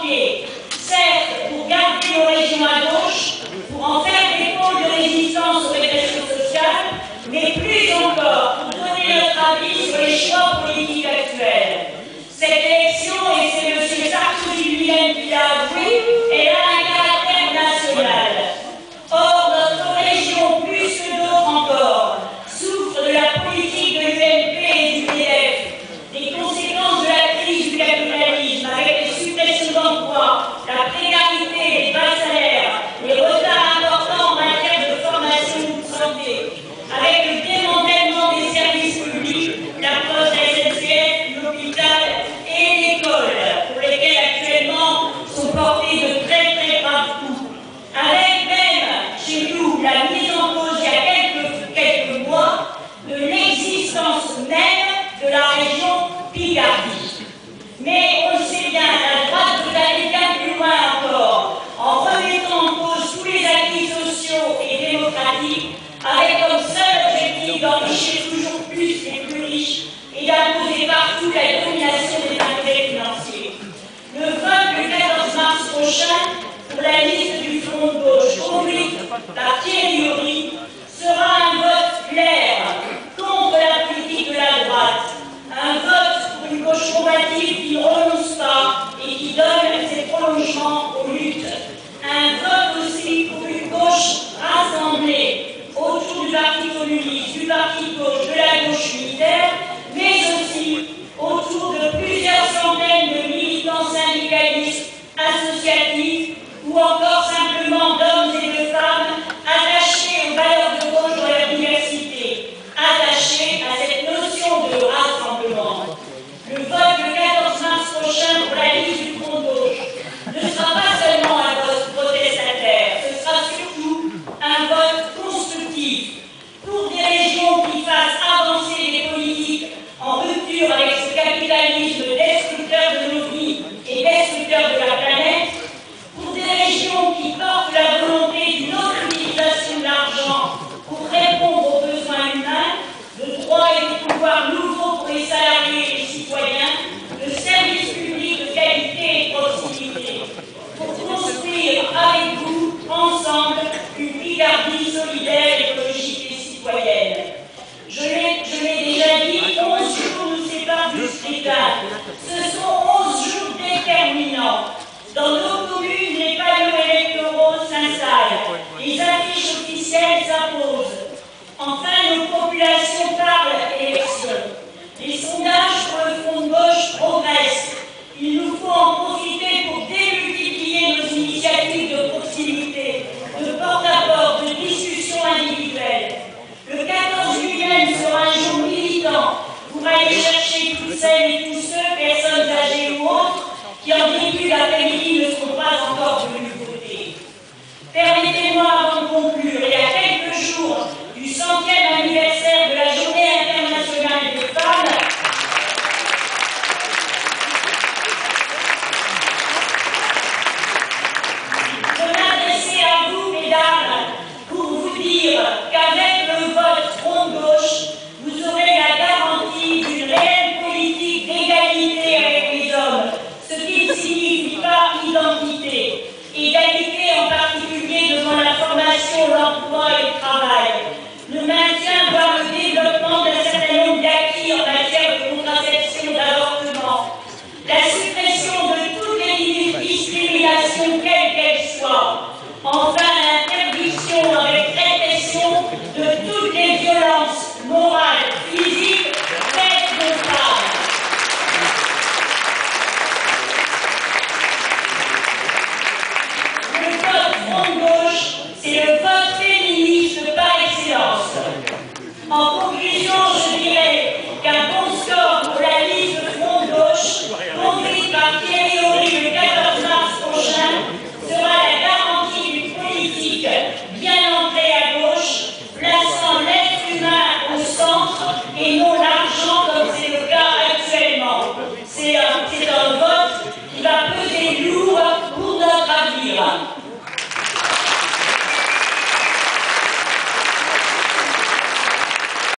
pied, certes pour garder nos régions à gauche, pour en faire des pôles de résistance aux répressions sociales, mais plus encore pour donner notre avis sur les choix politiques actuels. Cette élection, et c'est M. Sarkozy lui-même qui l'a avoué, elle a un caractère national. Or, notre région, plus que d'autres encore, souffre de la politique de l'UMP et du MEDEF, des conséquences de la crise du capitalisme, avec les suppressions d'emplois, la précarité, les bas salaires, les retards importants en matière de formation ou de santé, avec le démantèlement des services publics, la poste, la SNCF, l'hôpital et l'école, pour lesquels actuellement sont portés de très très graves coups. Avec même, chez nous, la mise en cause il y a quelques mois de l'existence même de la région Picardie. Mais on le sait bien, la droite veut aller bien plus loin encore, en remettant en cause tous les acquis sociaux et démocratiques, avec comme seul objectif d'enrichir toujours plus les plus riches et d'imposer partout la domination des intérêts financiers. Le vote le 14 mars prochain pour la liste du Front de gauche, conduite par Thierry Horry, sera un vote clair contre la politique de la droite, un vote pour une gauche combative qui ne renonce pas et qui donne ses prolongements aux luttes, un vote aussi pour une gauche rassemblée autour du Parti communiste, du Parti de gauche, de la gauche unitaire, mais aussi autour de plusieurs centaines de militants syndicalistes, associatifs ou encore simplement d'hommes et de femmes attachés aux valeurs de gauche dans leur diversité, attachés à cette notion de rassemblement. Le vote le 14 mars prochain pour la liste du Front de gauche ne sera pas seulement un vote protestataire, ce sera surtout un vote constructif pour des régions qui fassent avancer les politiques en rupture avec ce capitalisme destructeur de nos vies et destructeur de la planète, pour des régions qui portent la volonté d'une autre utilisation de l'argent pour répondre aux besoins humains, de droits et de pouvoirs nouveaux pour les salariés et les citoyens, de services publics de qualité et de proximité, pour construire avec vous, ensemble, une Picardie solidaire, écologique et citoyenne. Je l'ai déjà dit, 11 jours nous séparent du scrutin. Ce sont 11 jours déterminants. Dans nos communes, les panneaux électoraux s'installent. Les affiches officielles s'apposent. Enfin, nos populations parlent élection. Les sondages pour le Front de gauche progressent. Il nous faut en profiter pour démultiplier nos initiatives de proximité, de porte-à-porte, de discussions individuelles. Le 14 juillet sera un jour militant pour aller chercher toutes celles et tous ceux, personnes âgées ou autres, qui en début d'après-midi ne seront pas encore venus voter. Permettez-moi, avant de conclure, il y a quelques jours du 100e anniversaire de la Journée internationale des femmes, de m'adresser à vous, mesdames, pour vous dire qu'avec le vote Front de gauche, vous aurez la garantie d'une réelle politique d'égalité avec les hommes, ce qui ne signifie pas identité. Égalité en particulier devant la formation, l'emploi et le travail. Le maintien, voire le développement d'un certain nombre d'acquis en matière de contraception, d'avortement. La suppression de toutes les discriminations, quelles qu'elles soient. Enfin, l'interdiction avec répression de toutes les violences morales, physiques, faites aux femmes. Le vote Front de gauche, c'est le vote féministe par excellence. En conclusion, je dirais qu'un bon score pour la liste Front de gauche, conduite par Thierry Horry le 14 mars prochain, sera la garantie d'une politique bien ancrée à gauche, plaçant l'être humain au centre et non la